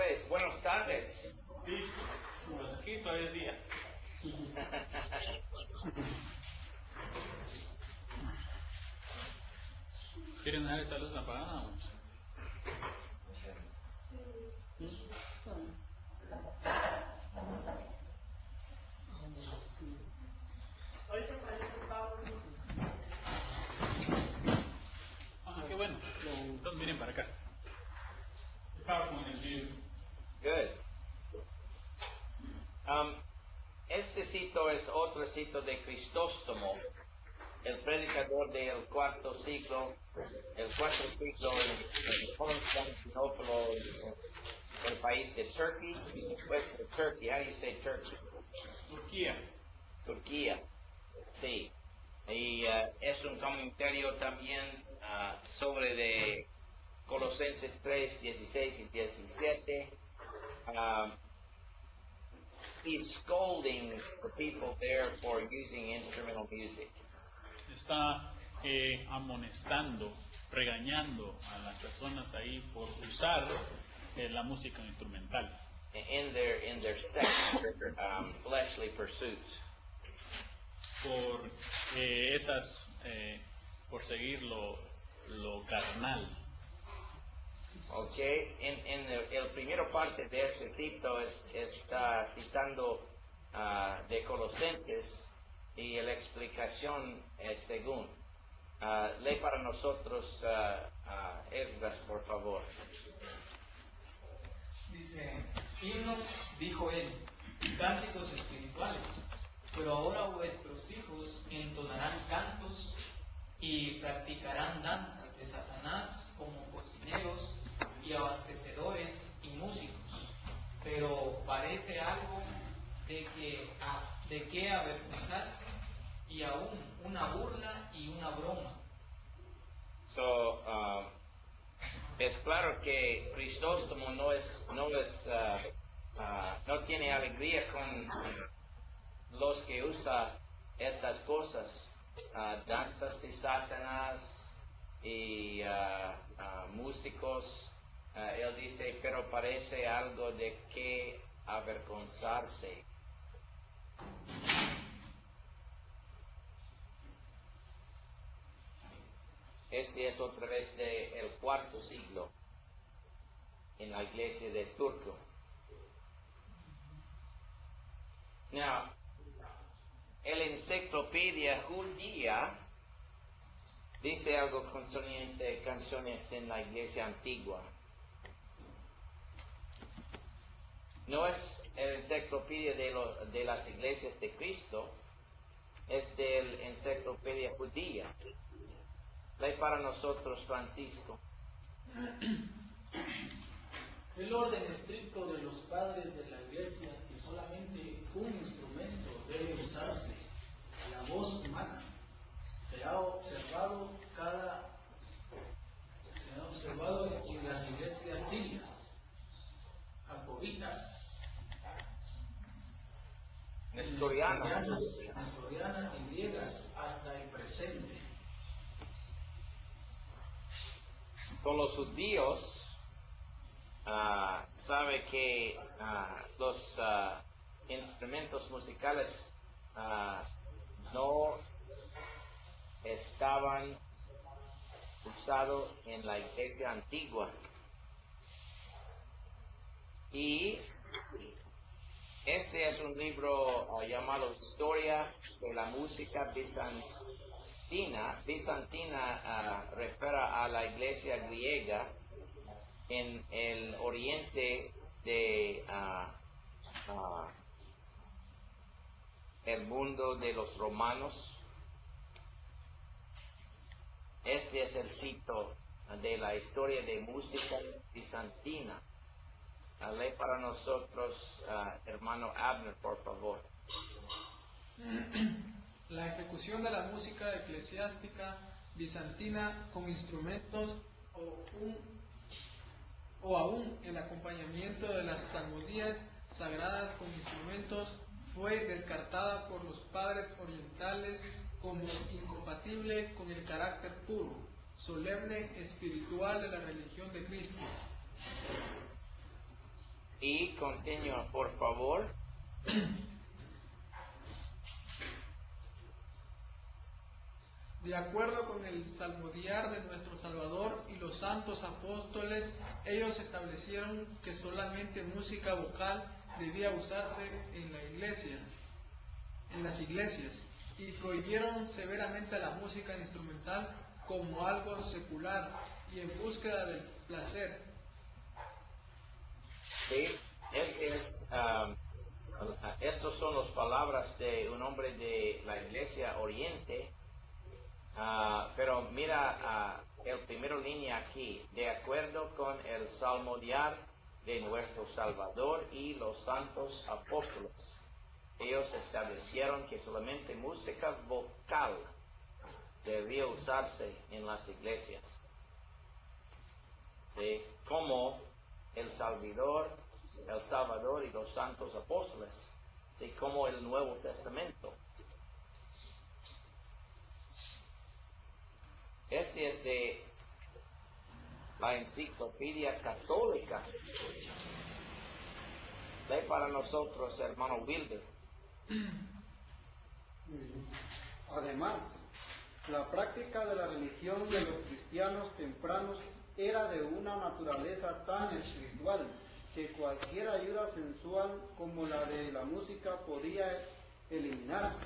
pues, buenas tardes. Sí, pues aquí todavía es día. ¿Quieren dejar esa luz apagada? Hoy se parece Pablo. Ah, qué bueno. Entonces miren para acá. El PowerPoint is viewed. Good. Este cito es otro cito de Crisóstomo, el predicador del cuarto siglo en Constantinopla, el país de Turkey, después de Turkey. How do you say Turkey? Turquía. Turquía, sí. Y es un comentario también sobre de Colosenses 3, 16 y 17. He's scolding the people there for using instrumental music. Está amonestando, regañando a las personas ahí por usar la música instrumental. In their secular, fleshly pursuits. Por por seguir lo carnal. Okay, en el primera parte de este cito está citando de Colosenses y la explicación es según. Lee para nosotros, Esdras, por favor. Dice, himnos, dijo él, cánticos espirituales, pero ahora vuestros hijos entonarán cantos y practicarán danza de Satanás como cocineros y abastecedores y músicos, pero parece algo de que avergonzarse y aún una burla y una broma. So, es claro que Crisóstomo no tiene alegría con los que usan estas cosas, danzas de Satanás y músicos. Él dice, pero parece algo de que avergonzarse. Este es otra vez del cuarto siglo en la iglesia de Turco. Now, la enciclopedia judía dice algo concerniente a canciones en la iglesia antigua. No es la enciclopedia de las iglesias de Cristo, es de la enciclopedia judía. Lee para nosotros, Francisco. El orden estricto de los padres de la iglesia que solamente un instrumento debe usarse, la voz humana, se ha observado en las iglesias sirias, jacobitas, nestorianas y griegas hasta el presente. Con los judíos, sabe que los instrumentos musicales no estaban usados en la iglesia antigua. Y este es un libro llamado Historia de la Música Bizantina. Bizantina refiere a la iglesia griega en el oriente de el mundo de los romanos. Este es el cito de la historia de música bizantina. Lee para nosotros, hermano Abner, por favor. La ejecución de la música eclesiástica bizantina con instrumentos o aún el acompañamiento de las salmodías sagradas con instrumentos fue descartada por los padres orientales como incompatible con el carácter puro, solemne, espiritual de la religión de Cristo. Y continúa, por favor. De acuerdo con el salmodiar de nuestro Salvador y los santos apóstoles, ellos establecieron que solamente música vocal debía usarse en la iglesia, en las iglesias, y prohibieron severamente la música instrumental como algo secular y en búsqueda del placer. Sí, estos son las palabras de un hombre de la Iglesia Oriente. Pero mira el primero línea aquí, de acuerdo con el salmodiar de nuestro Salvador y los santos apóstoles. Ellos establecieron que solamente música vocal debía usarse en las iglesias. ¿Sí? Como el Salvador y los santos apóstoles. ¿Sí? Como el Nuevo Testamento. Este es de la Enciclopedia Católica. Lee para nosotros, hermano Wilder. Además, la práctica de la religión de los cristianos tempranos era de una naturaleza tan espiritual que cualquier ayuda sensual como la de la música podía eliminarse.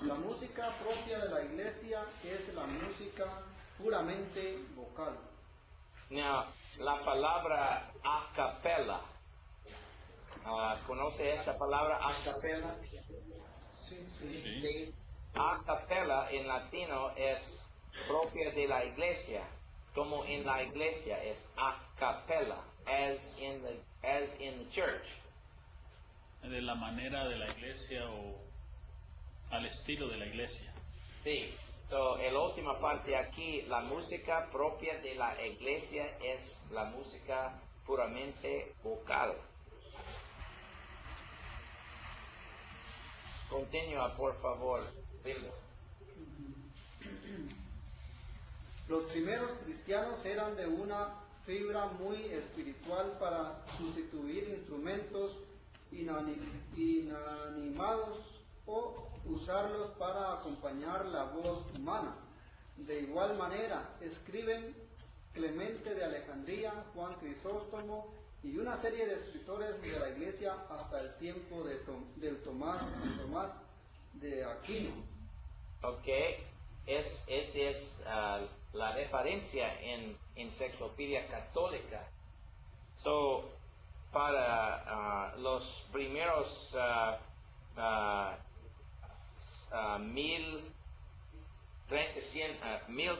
La música propia de la iglesia es la música puramente vocal. Now, la palabra a capella. ¿Conoce esta palabra a capella? Sí. A capella en latino es propia de la iglesia, como en la iglesia es a capella, as in the church. De la manera de la iglesia o al estilo de la iglesia. Sí. So, en la última parte aquí, la música propia de la iglesia es la música puramente vocal. Continúa, por favor, Bilbo. Los primeros cristianos eran de una fibra muy espiritual para sustituir instrumentos inanimados o usarlos para acompañar la voz humana. De igual manera, escriben Clemente de Alejandría, Juan Crisóstomo y una serie de escritores de la iglesia hasta el tiempo de Tomás de Aquino. Ok, esta es la referencia en Enciclopedia Católica. So, para los primeros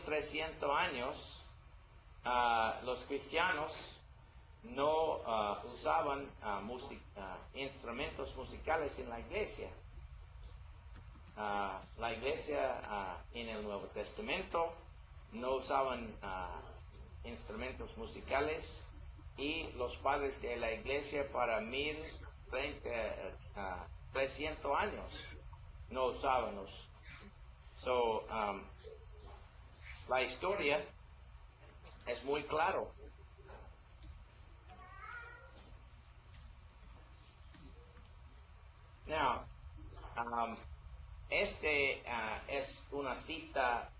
1300 años, los cristianos no usaban instrumentos musicales en la iglesia. La iglesia en el Nuevo Testamento no usaban instrumentos musicales y los padres de la iglesia para 1300 años no usábamos. So, la historia es muy claro. Now, este es una cita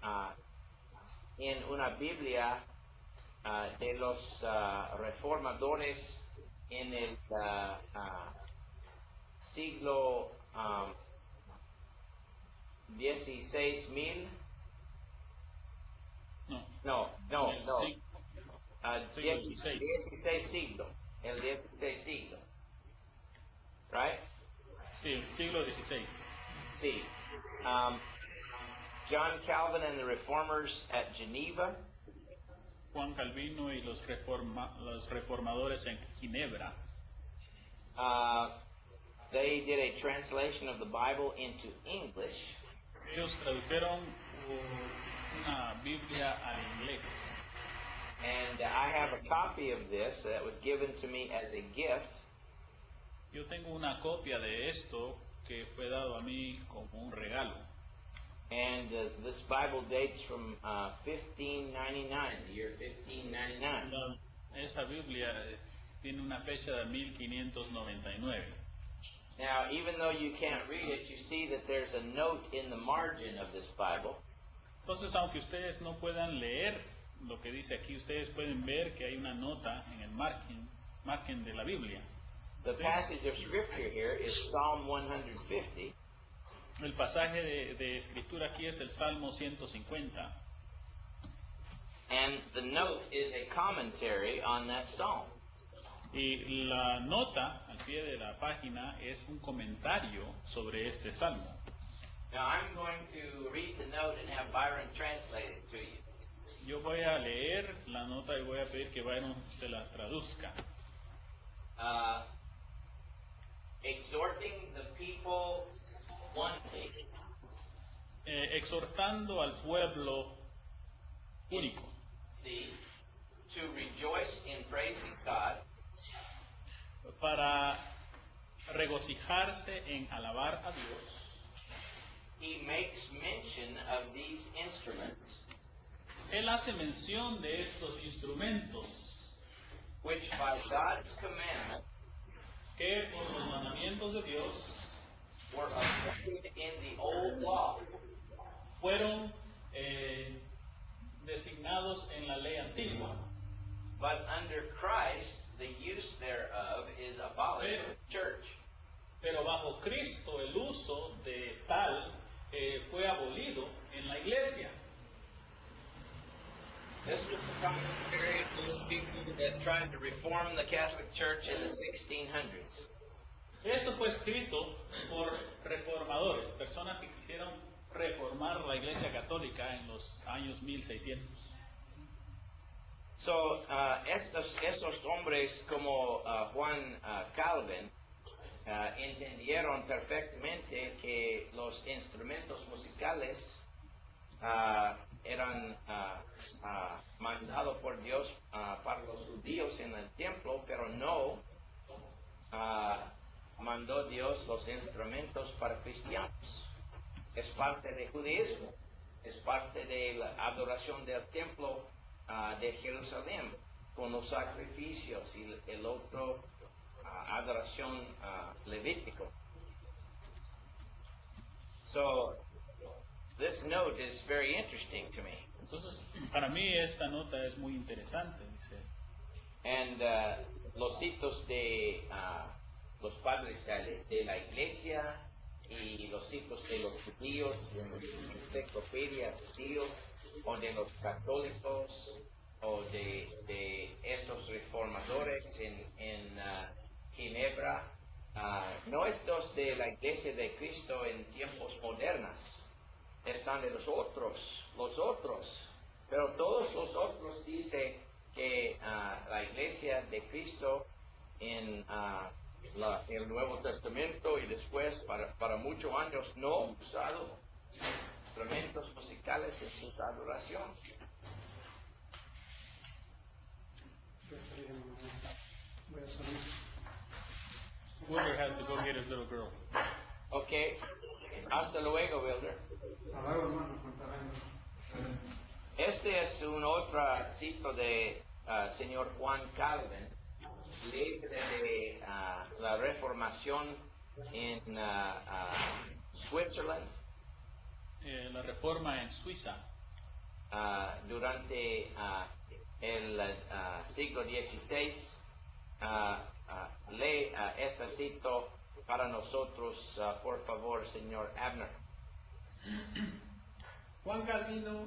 en una Biblia de los reformadores en el siglo 16,000. No. 16 siglo. El 16 siglo. Right? Sí, el siglo XVI. Sí. John Calvin and the Reformers at Geneva. Juan Calvino y los reformadores en Ginebra. They did a translation of the Bible into English. Ellos tradujeron una Biblia al inglés. And I have a copy of this that was given to me as a gift. Yo tengo una copia de esto que fue dado a mí como un regalo. And this Bible dates from 1599, the year 1599. Esa Biblia tiene una fecha de 1599. Now, even though you can't read it, you see that there's a note in the margin of this Bible. Entonces, aunque ustedes no puedan leer lo que dice aquí, ustedes pueden ver que hay una nota en el margen de la Biblia. The passage of scripture here is Psalm 150. El pasaje de escritura aquí es el Salmo 150. And the note is a commentary on that psalm. Y la nota al pie de la página es un comentario sobre este salmo. Now, I'm going to read the note and have Byron translate it to you. Yo voy a leer la nota y voy a pedir que Byron se la traduzca. Exhorting the people one thing. Exhortando al pueblo único. See, to rejoice in praising God. Para regocijarse en alabar a Dios. He makes mention of these instruments, Él hace mención de estos instrumentos which by God's commandment que por los mandamientos de Dios were appointed in the old law, fueron designados en la ley antigua, but under Christ the use thereof is abolished in the church. pero bajo Cristo el uso de tal fue abolido en la iglesia. This was the commentary of those people that tried to reform the Catholic Church in the 1600s. Esto fue escrito por reformadores, personas que quisieron reformar la iglesia católica en los años 1600. So, esos hombres como Juan Calvin entendieron perfectamente que los instrumentos musicales eran mandados por Dios para los judíos en el templo, pero no mandó Dios los instrumentos para cristianos. Es parte del judaísmo, es parte de la adoración del templo de Jerusalén, con los sacrificios y el otro adoración levítico. So, this note is very interesting to me. Entonces, para mí esta nota es muy interesante, dice. And los hitos de los padres de la iglesia y los hitos de los judíos, en la enciclopedia judíos, o de los católicos, o de estos reformadores en Ginebra, no estos de la iglesia de Cristo en tiempos modernos, están de los otros, pero todos los otros dicen que la iglesia de Cristo en el Nuevo Testamento y después para muchos años no ha usado instrumentos musicales en su adoración. Wilder has to go get his little girl. Ok, hasta luego, Wilder. Este es un otro cito de señor Juan Calvin, líder de la Reformación en Switzerland. La reforma en Suiza Durante el siglo XVI. Lee este cito para nosotros, por favor, señor Abner. Juan Calvino,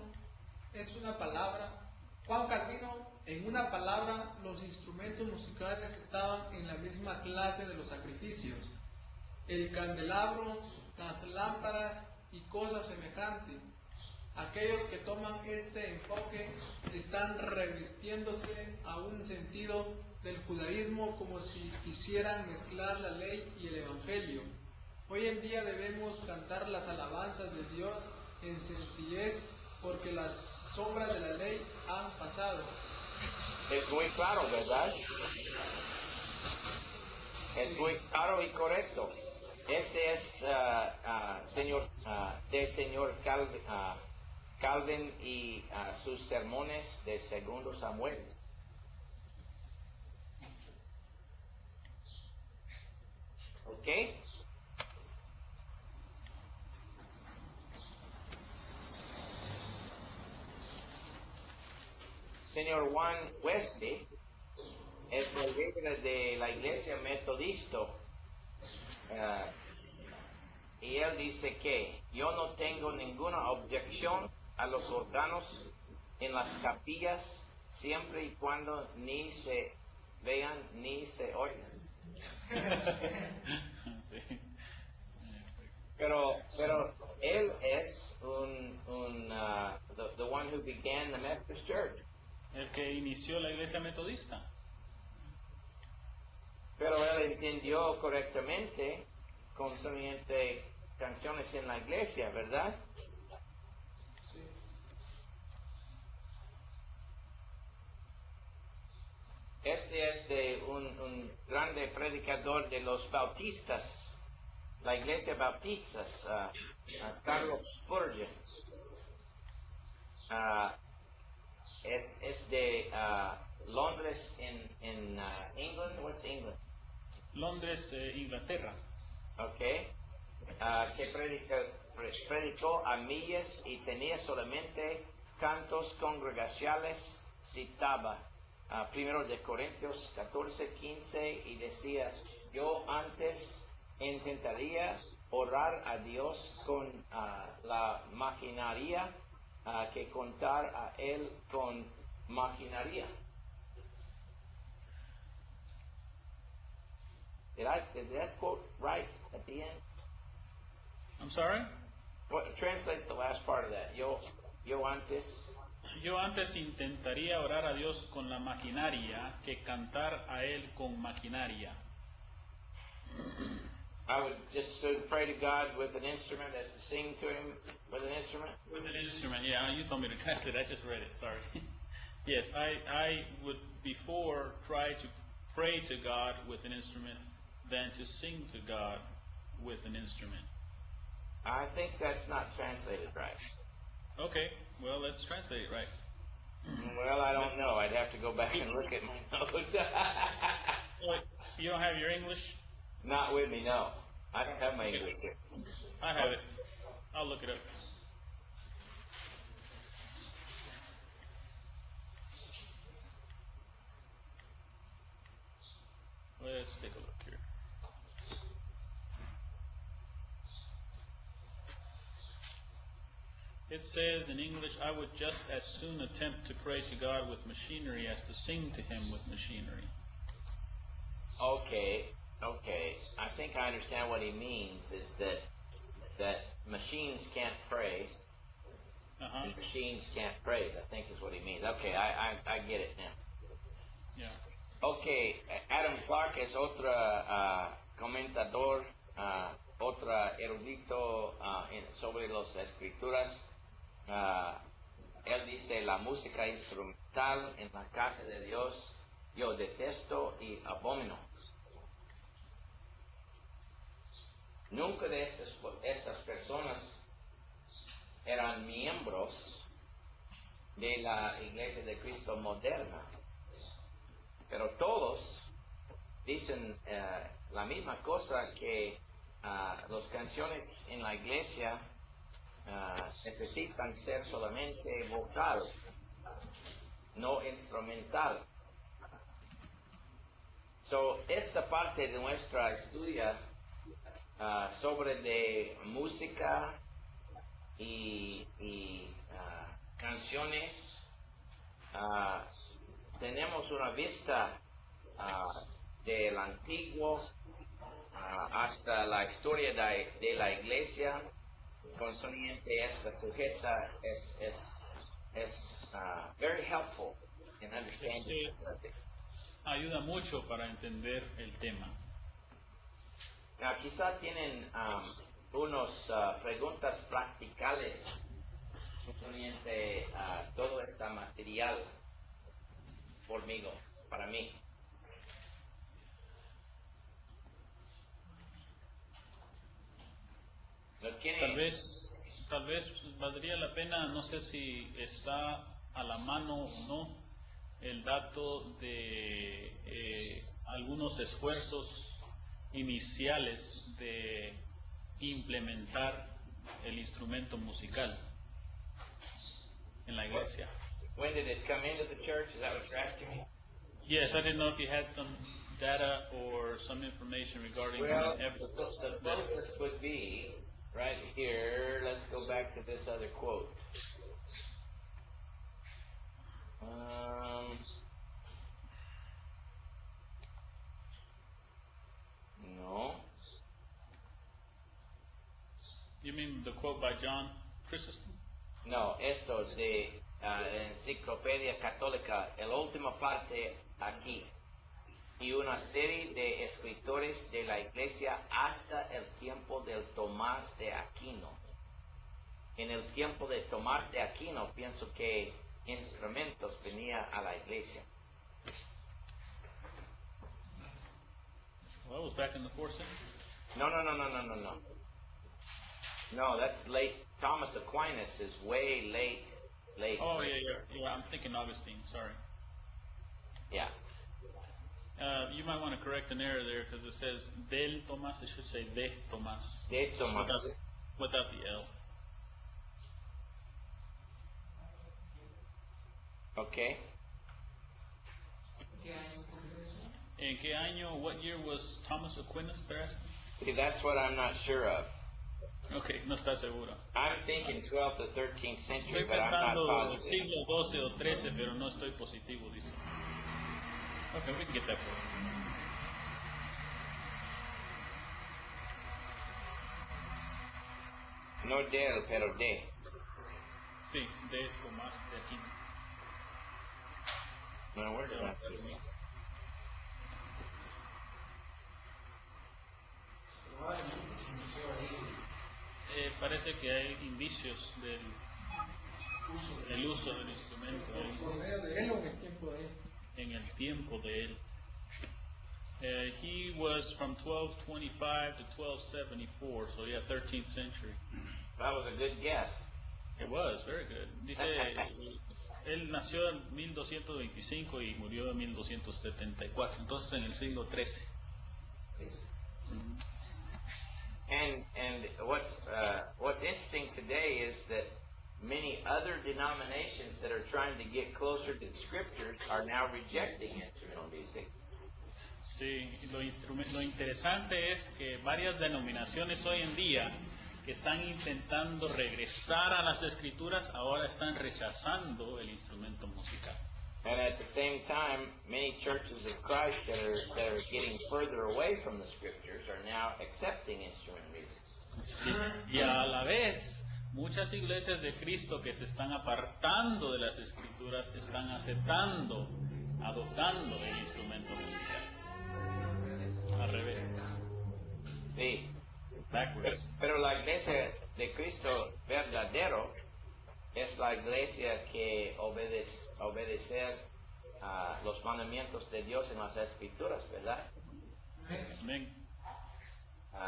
en una palabra, los instrumentos musicales estaban en la misma clase de los sacrificios. El candelabro, las lámparas y cosas semejantes. Aquellos que toman este enfoque están revirtiéndose a un sentido del judaísmo como si quisieran mezclar la ley y el evangelio. Hoy en día debemos cantar las alabanzas de Dios en sencillez porque las sombras de la ley han pasado. Es muy claro, ¿verdad? Es muy claro y correcto. Este es señor Calvin y sus sermones de Segundo Samuel. ¿Ok? Señor Juan Wesley es el líder de la iglesia metodista. Y él dice que yo no tengo ninguna objeción a los órganos en las capillas siempre y cuando ni se vean ni se oigan. Sí. Pero él es the one who began the Methodist Church. El que inició la iglesia metodista. Pero él entendió correctamente concerniente canciones en la iglesia, ¿verdad? Sí. Este es de un grande predicador de los bautistas, la iglesia bautista, Carlos Spurgeon. Es de Londres en England. What's England? Londres, Inglaterra. Okay. Que predicó a miles y tenía solamente cantos congregacionales. Citaba primero de Corintios 14:15 y decía: yo antes intentaría orar a Dios con la maquinaria que contar a él con maquinaria. Did that quote right at the end? I'm sorry? Translate the last part of that. Yo antes. Yo antes intentaría orar a Dios con la maquinaria que cantar a Él con maquinaria. I would just pray to God with an instrument as to sing to Him with an instrument. With an instrument, yeah, you told me to translate, I just read it, sorry. Yes, I would before try to pray to God with an instrument than to sing to God with an instrument. I think that's not translated right. Okay, well, let's translate it right. Well, I don't know. I'd have to go back and look at my notes. Wait, you don't have your English? Not with me, no. I don't have my English here. I have it. I'll look it up. Let's take a look here. It says in English, I would just as soon attempt to pray to God with machinery as to sing to Him with machinery. Okay. I think I understand what he means is that machines can't pray. Uh-huh. And machines can't praise, I think is what he means. Okay, I get it now. Yeah. Okay, Adam Clark es otro comentador, otro erudito sobre las escrituras. Él dice: la música instrumental en la casa de Dios yo detesto y abomino. Nunca de estas personas eran miembros de la Iglesia de Cristo moderna, pero todos dicen la misma cosa, que las canciones en la iglesia necesitan ser solamente vocal, no instrumental. So, esta parte de nuestra estudia sobre de música y canciones, tenemos una vista del antiguo hasta la historia de la iglesia concerniente esta sujeta es very helpful in understanding the subject. Ayuda mucho para entender el tema. Now, quizá tienen unas preguntas practicales concerniente todo este material para mí. ¿No tiene? Tal vez valdría la pena, no sé si está a la mano o no, el dato de algunos esfuerzos iniciales de implementar el instrumento musical en la iglesia. When did it come into the church? Is that what you're asking me? Yes, I didn't know if you had some data or some information regarding Well, some evidence. the closest would be right here. Let's go back to this other quote. No. You mean the quote by John Chrysostom? No, esto de Enciclopedia Católica, la última parte aquí. Y una serie de escritores de la iglesia hasta el tiempo del Tomás de Aquino. En el tiempo de Tomás de Aquino, pienso que instrumentos venía a la iglesia. Well, it was back in the 4th century. No. No, that's late. Thomas Aquinas is way late. Oh, yeah, I'm thinking Augustine, sorry. Yeah. You might want to correct an error there because it says del Tomás, it should say de Tomás. De Tomás. Without the L. Okay. ¿Qué año ocurrió eso? ¿En qué año, what year was Thomas Aquinas, they're asking? See, that's what I'm not sure of. Okay, no está seguro. I'm thinking 12th to 13th century, Estoy but I'm not pensando positive. siglo 12 o 13, pero no estoy positivo, dice. Okay, we can get that for you. No del, pero de. Sí, de Tomás de Aquino. No, where did that put me? Probablemente se inició ahí Parece que hay indicios del uso del instrumento ahí, Por medio de él o en el tiempo de él. en el tiempo de él. He was from 1225 to 1274, so yeah, 13th century. That was a good guess. It was, very good. Dice, él nació en 1225 y murió en 1274, entonces en el siglo XIII. And what's interesting today is that many other denominations that are trying to get closer to the scriptures are now rejecting instrumental music. Sí, lo interesante es que varias denominaciones hoy en día que están intentando regresar a las escrituras ahora están rechazando el instrumento musical. And at the same time, many churches of Christ that are getting further away from the scriptures are now accepting instrumental music. Y a la vez, muchas iglesias de Cristo que se están apartando de las escrituras están aceptando, adoptando el instrumento musical. Al revés. Sí. Backwards. Pero la iglesia de Cristo verdadero es la iglesia que obedecer los mandamientos de Dios en las escrituras, ¿verdad? Amén.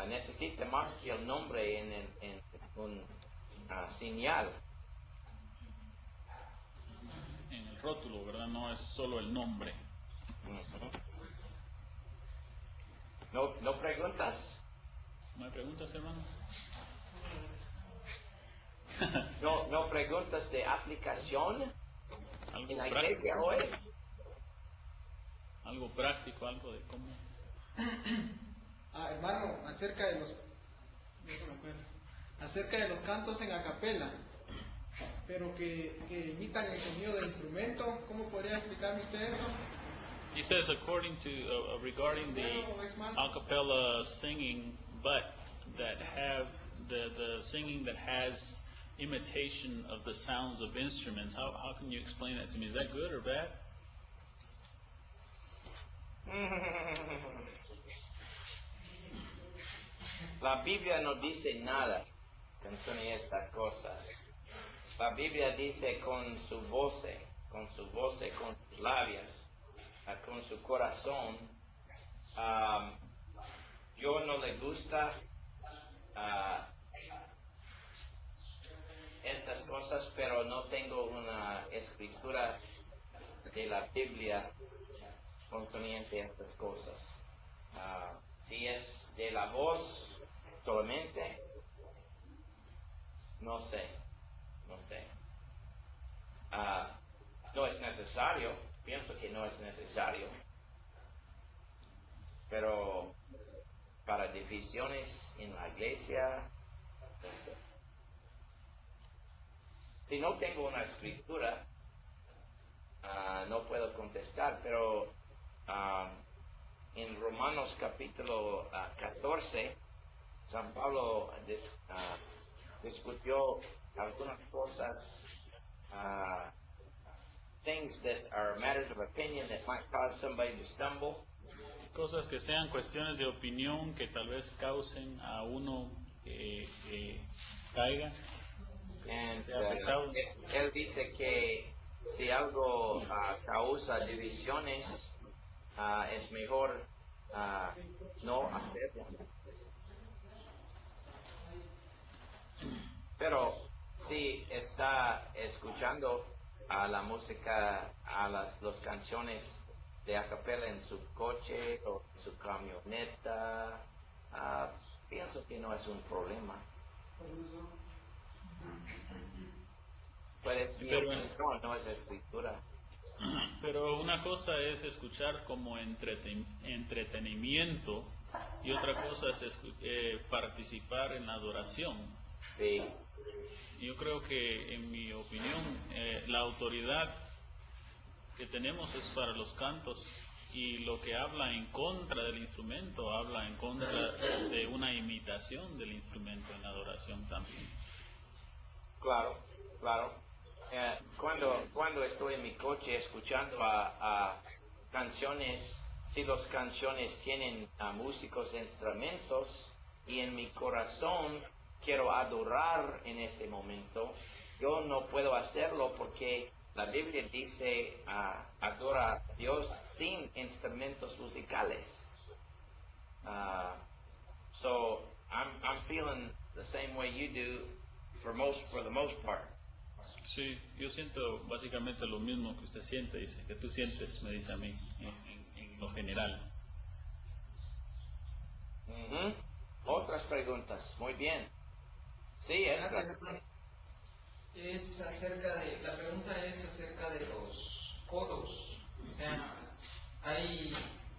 Necesita más que el nombre en un señal. En el rótulo, ¿verdad? No es solo el nombre. ¿No preguntas? ¿No hay preguntas, hermano? ¿No preguntas de aplicación Algo en la práctico. iglesia hoy? Algo práctico, algo de cómo. Hermano, acerca de los cantos en acapela, pero que imitan el sonido del instrumento, ¿cómo podría explicarme usted eso? He says, according to regarding the a cappella singing, but that have the singing that has imitation of the sounds of instruments. How can you explain that to me? Is that good or bad? La Biblia no dice nada con estas cosas. La Biblia dice con su voz, con sus labios, con su corazón. Yo no le gusta estas cosas, pero no tengo una escritura de la Biblia concerniente a estas cosas. Si es de la voz solamente, no sé. No es necesario, pienso que no es necesario, pero para divisiones en la iglesia, no sé. Si no tengo una escritura, no puedo contestar, pero en Romanos capítulo 14, San Pablo discutió algunas cosas, things that are matters of opinion that might cause somebody to stumble. Cosas que sean cuestiones de opinión que tal vez causen a uno que caiga. And, sea afectado. él dice que si algo causa divisiones, es mejor no hacerlo. Pero si está escuchando a la música, a las canciones de a capella en su coche o su camioneta, pienso que no es un problema. Pues es mi Pero- opinión, no es escritura. Pero una cosa es escuchar como entretenimiento y otra cosa es participar en la adoración. Sí, Yo creo que, en mi opinión, la autoridad que tenemos es para los cantos, y lo que habla en contra del instrumento habla en contra de una imitación del instrumento en la adoración también. claro. Cuando estoy en mi coche escuchando a canciones, si las canciones tienen músicos e instrumentos, y en mi corazón quiero adorar en este momento, yo no puedo hacerlo porque la Biblia dice adora a Dios sin instrumentos musicales. So I'm feeling the same way you do for the most part. Sí, yo siento básicamente lo mismo que usted siente, dice, que tú sientes, me dice a mí, en lo general. Ujú. Otras preguntas, muy bien. Sí, Gracias, hermano. La pregunta es acerca de los coros. O sea, hay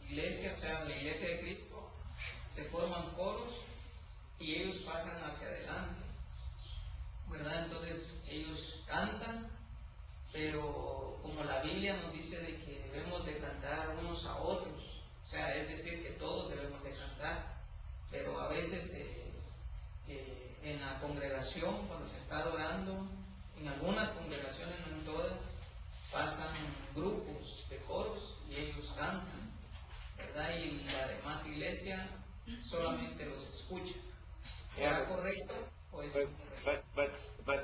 iglesias, o sea, en la iglesia de Cristo se forman coros y ellos pasan hacia adelante, ¿verdad? Entonces ellos cantan, pero como la Biblia nos dice de que debemos de cantar unos a otros, o sea, es decir, que todos debemos de cantar, pero a veces en la congregación, cuando se está adorando, en algunas congregaciones, no en todas, pasan grupos de coros y ellos cantan, ¿verdad? Y la demás iglesia solamente los escucha. ¿Será correcto o es incorrecto? But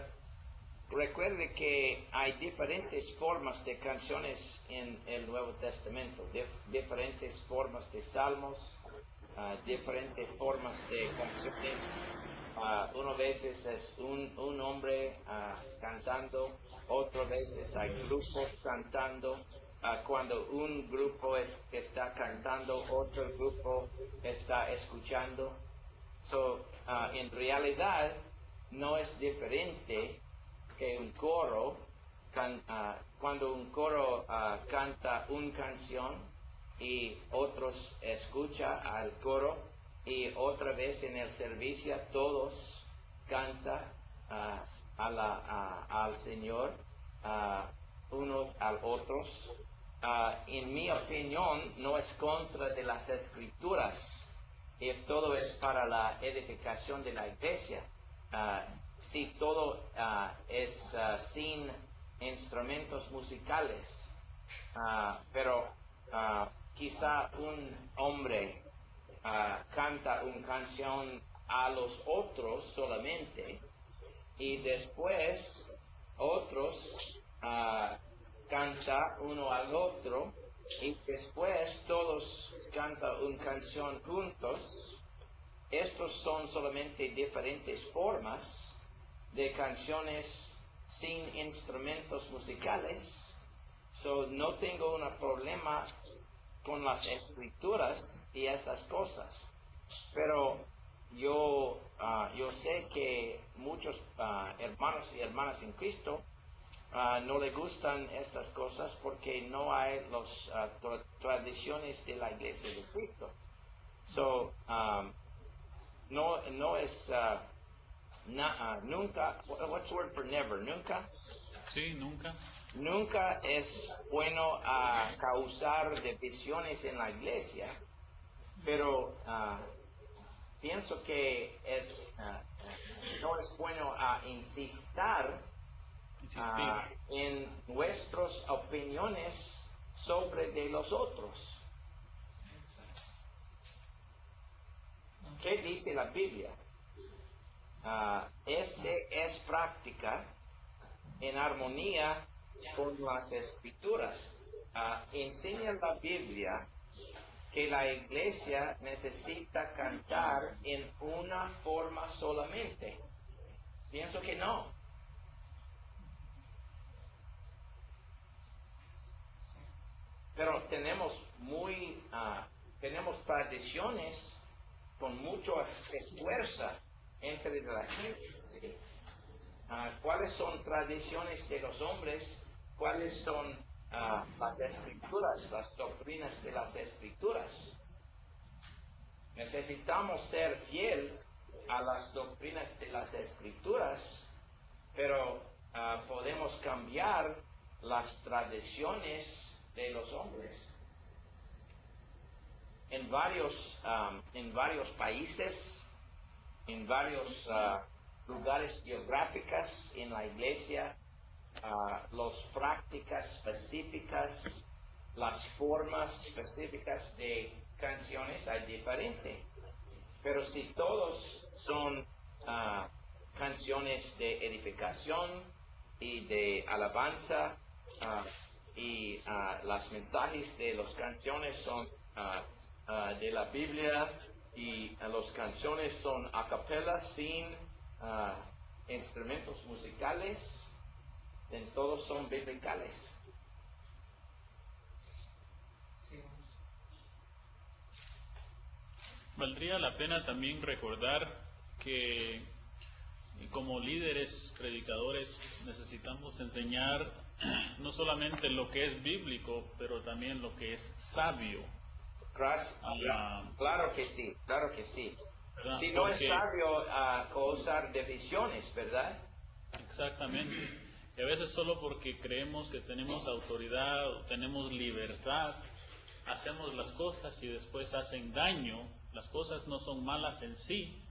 recuerde que hay diferentes formas de canciones en el Nuevo Testamento, diferentes formas de salmos, diferentes formas de canciones. Una veces es un hombre cantando, otras veces hay grupos cantando. Cuando un grupo está cantando, otro grupo está escuchando. So, en realidad no es diferente que un coro. Cuando un coro canta una canción y otros escuchan al coro, y otra vez en el servicio todos cantan al Señor, unos al otros. En mi opinión, no es contra de las escrituras, y todo es para la edificación de la iglesia. Si todo es sin instrumentos musicales, pero quizá un hombre canta una canción a los otros solamente, y después otros canta uno al otro, y después todos cantan una canción juntos. Estos son solamente diferentes formas de canciones sin instrumentos musicales. So, no tengo un problema con las escrituras y estas cosas. pero yo sé que muchos hermanos y hermanas en Cristo no le gustan estas cosas porque no hay las tradiciones de la iglesia de Cristo. So, no es nunca, what's the word for never? Nunca. Sí, nunca. Nunca es bueno causar divisiones en la iglesia, pero pienso que no es bueno insistir en nuestras opiniones sobre de los otros. ¿Qué dice la Biblia? Este es práctica en armonía con las Escrituras. Enseña la Biblia que la iglesia necesita cantar en una forma solamente. Pienso que no. Pero tenemos tradiciones con mucha fuerza entre la gente. ¿Sí? ¿Cuáles son tradiciones de los hombres? ¿Cuáles son las escrituras, las doctrinas de las escrituras? Necesitamos ser fiel a las doctrinas de las escrituras, pero podemos cambiar las tradiciones de los hombres. En varios países, en varios lugares geográficos en la iglesia, las prácticas específicas, las formas específicas de canciones hay diferente. Pero si todos son canciones de edificación y de alabanza, y los mensajes de las canciones son de la Biblia, y las canciones son a capella sin instrumentos musicales, en todos son biblicales. Valdría la pena también recordar que como líderes, predicadores, necesitamos enseñar no solamente lo que es bíblico, pero también lo que es sabio. Claro que sí, claro que sí. ¿Verdad? Si no es sabio causar divisiones, ¿verdad? Exactamente. Y a veces solo porque creemos que tenemos autoridad o tenemos libertad, hacemos las cosas y después hacen daño. Las cosas no son malas en sí,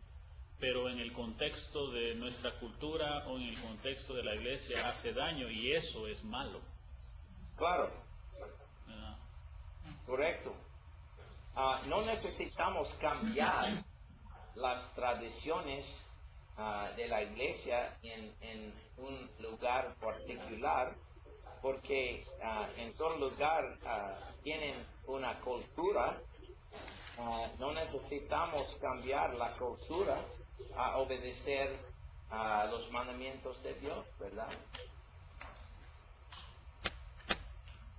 pero en el contexto de nuestra cultura o en el contexto de la iglesia hace daño y eso es malo. Claro. ¿Verdad? Correcto. No necesitamos cambiar las tradiciones de la iglesia en un lugar particular, porque en todo lugar tienen una cultura. No necesitamos cambiar la cultura a obedecer los mandamientos de Dios, ¿verdad?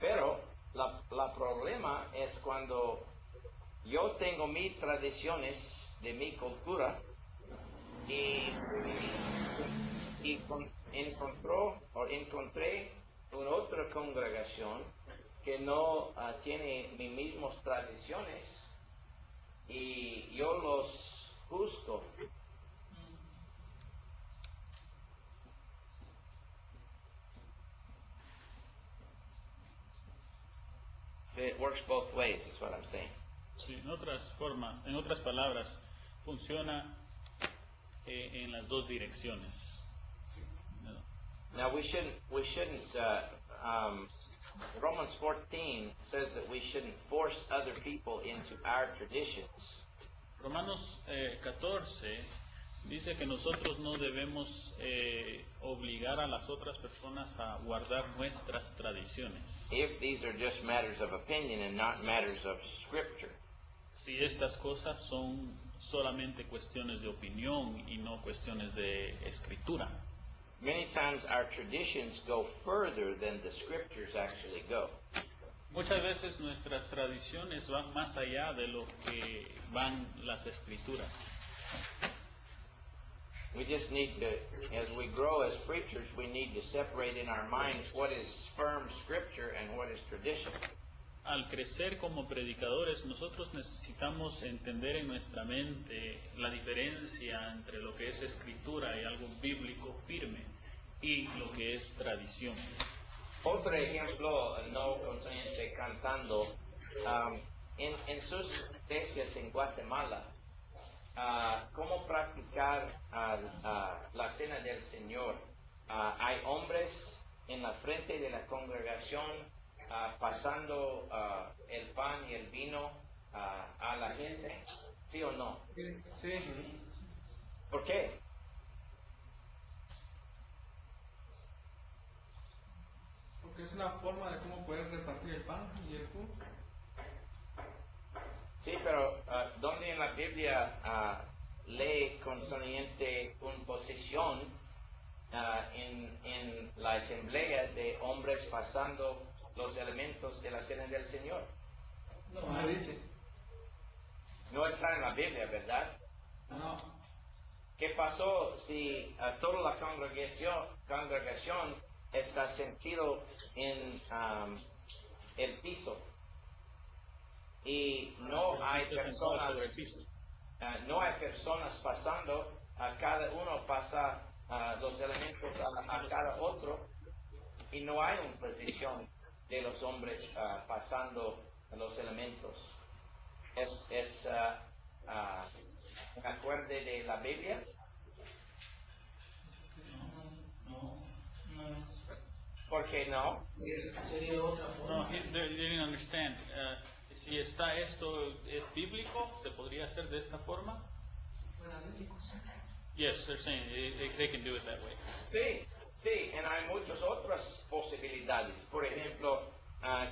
Pero la problema es cuando yo tengo mis tradiciones de mi cultura y encontré una otra congregación que no tiene mis mismas tradiciones y yo los juzgo. So it works both ways, is what I'm saying. Sí, en otras palabras, funciona en las dos direcciones. ¿Verdad? Now we shouldn't. Romans 14 says that we shouldn't force other people into our traditions. Romanos 14 dice que nosotros no debemos obligar a las otras personas a guardar nuestras tradiciones. If these are just matters of opinion and not matters of scripture. Si estas cosas son solamente cuestiones de opinión y no cuestiones de escritura. Many times our traditions go further than the scriptures actually go. Muchas veces nuestras tradiciones van más allá de lo que van las escrituras. We just need to, as we grow as preachers, we need to separate in our minds what is firm scripture and what is tradition. Al crecer como predicadores, nosotros necesitamos entender en nuestra mente la diferencia entre lo que es escritura y algo bíblico firme y lo que es tradición. Otro ejemplo no concerniente cantando, en sus iglesias en Guatemala, cómo practicar la cena del Señor. Hay hombres en la frente de la congregación pasando el pan y el vino a la gente, ¿sí o no? Sí. ¿Por qué? Porque es una forma de cómo poder repartir el pan y el jugo. Sí, pero ¿dónde en la Biblia lee concerniente una posición en la asamblea de hombres pasando los elementos de la cena del Señor? No dice. No está en la Biblia, ¿verdad? No. ¿Qué pasó si toda la congregación está sentido en el piso y no hay personas pasando, a cada uno pasa los elementos a cada otro y no hay una posición de los hombres pasando los elementos? ¿Es un acuerdo de la Biblia? No es. ¿Por qué no? Sería otra forma. No, they didn't understand. Si está esto es bíblico, ¿se podría hacer de esta forma? Fuera bíblicos. Yes, they're saying they can do it that way. Sí, y hay muchas otras posibilidades. Por ejemplo,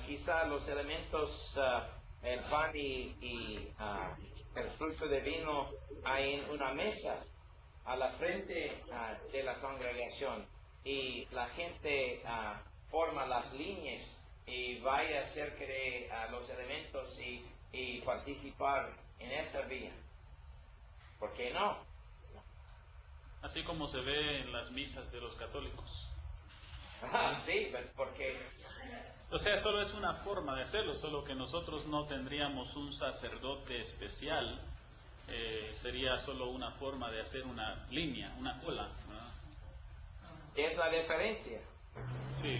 quizá los elementos, el pan y el fruto de vino hay en una mesa a la frente de la congregación y la gente forma las líneas y vaya cerca de los elementos y participar en esta vía. ¿Por qué no? Así como se ve en las misas de los católicos. Sí, porque O sea, solo es una forma de hacerlo, solo que nosotros no tendríamos un sacerdote especial, sería solo una forma de hacer una línea, una cola, ¿verdad? es la diferencia. Sí.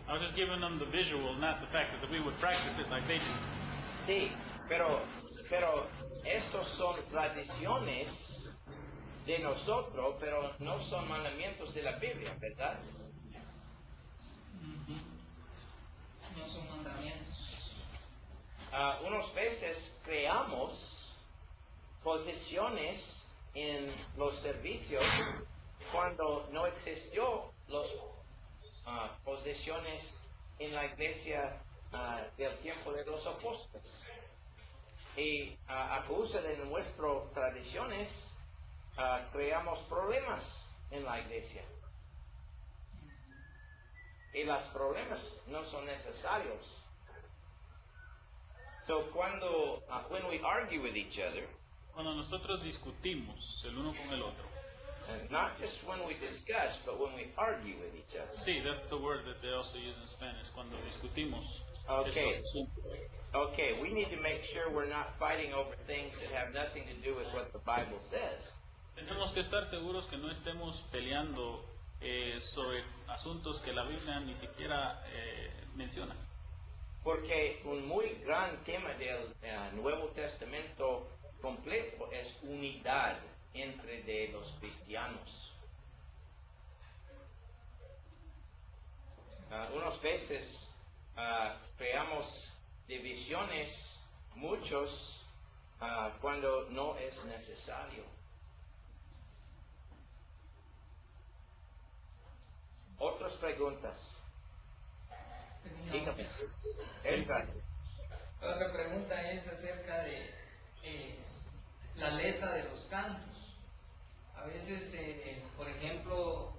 I was just giving them the visual, not the fact that we would practice it like they do. Sí, pero estos son tradiciones de nosotros, pero no son mandamientos de la Biblia, ¿verdad? No son mandamientos. Unas veces creamos posiciones en los servicios cuando no existió las posiciones en la iglesia del tiempo de los apóstoles. Y a causa de nuestras tradiciones creamos problemas en la iglesia. Y los problemas no son necesarios. So when we argue with each other, Cuando nosotros discutimos el uno con el otro, and not just when we discuss, but when we argue with each other. sí, that's the word that they also use in Spanish, cuando discutimos. Okay. estos asuntos. Okay, we need to make sure we're not fighting over things that have nothing to do with what the Bible says. Tenemos que estar seguros que no estemos peleando sobre asuntos que la Biblia ni siquiera menciona. Porque un muy gran tema del Nuevo Testamento completo es unidad entre de los cristianos. Unas veces creamos divisiones, muchos, cuando no es necesario. Otras preguntas. Dígame. Edgar. Otra pregunta es acerca de la letra de los cantos. A veces, por ejemplo,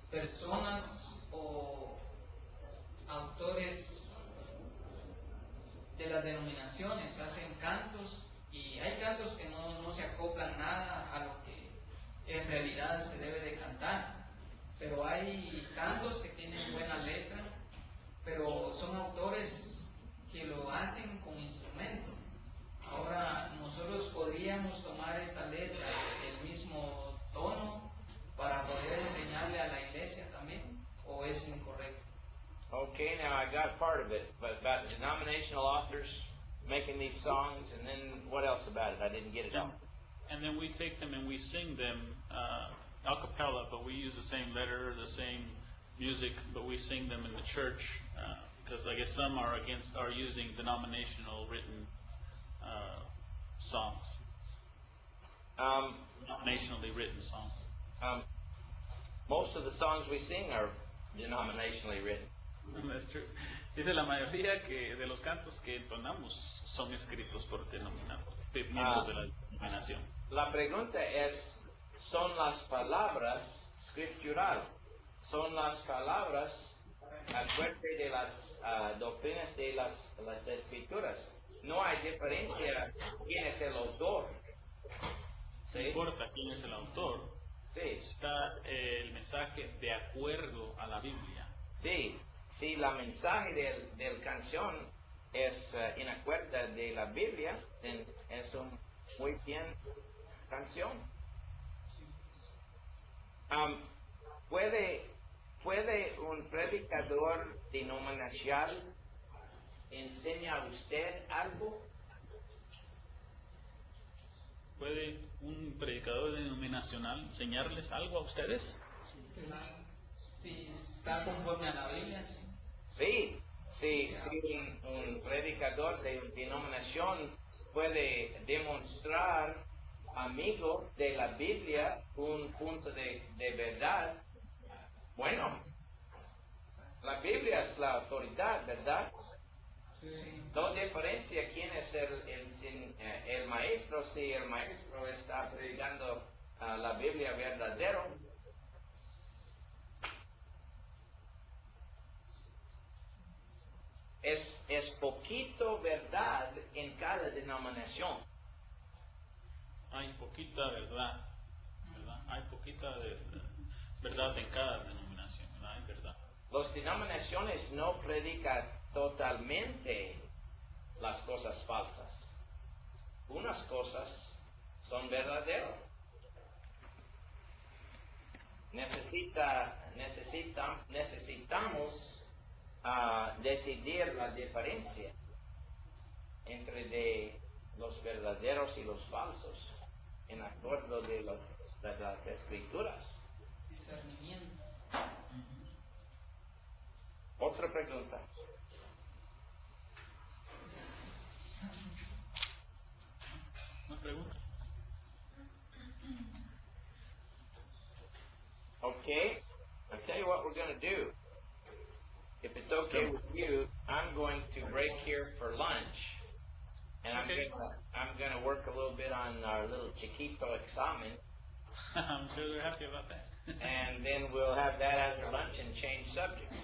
personas o autores de las denominaciones, hacen cantos y hay cantos que no se acoplan nada a lo que en realidad se debe de cantar, pero hay cantos que tienen buena letra, pero son autores que lo hacen con instrumentos. Ahora nosotros podríamos tomar esta letra, el mismo tono, para poder enseñarle a la iglesia también, o es incorrecto. Okay, now I got part of it, but about denominational authors making these songs, and then what else about it? I didn't get it all. And then we take them and we sing them a cappella, but we use the same letter, the same music, but we sing them in the church because I guess some are using denominational written songs, denominationally written songs. Most of the songs we sing are denominationally written. That's true. Dice la mayoría de los cantos que entonamos son escritos por miembros de la denominación. La pregunta es, ¿son las palabras scriptural? ¿Son las palabras acuerde de las doctrinas de las escrituras? No hay diferencia quién es el autor. No importa quién es el autor, Sí. está el mensaje de acuerdo a la Biblia. Sí, si la mensaje del canción es en acuerdo de la Biblia, es un muy bien canción. ¿Puede un predicador denominacional enseñar a usted algo? ¿Puede un predicador denominacional enseñarles algo a ustedes? Si está conforme a la Biblia, sí. Sí, si un predicador de denominación puede demostrar, amigo de la Biblia, un punto de verdad, bueno, la Biblia es la autoridad, ¿verdad? Sí. No diferencia quién es el maestro, si el maestro está predicando la Biblia verdadero. Es poquito verdad en cada denominación. Hay poquita verdad, ¿verdad? Hay poquita verdad en cada denominación, ¿verdad? Hay verdad. Las denominaciones no predican totalmente las cosas falsas. Unas cosas son verdaderas. Necesitamos decidir la diferencia entre los verdaderos y los falsos en acuerdo de las escrituras. Discernimiento. Otra pregunta. ¿Más preguntas? Okay, I'll tell you what we're going to do. If it's okay with you, I'm going to break here for lunch. And Okay. I'm gonna work a little bit on our little chiquito examen, I'm sure they're happy about that. and then we'll have that after lunch and change subjects.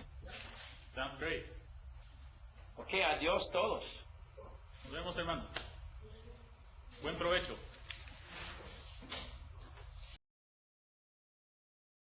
Sounds great. Okay, adios todos. Nos vemos, hermano. Buen provecho.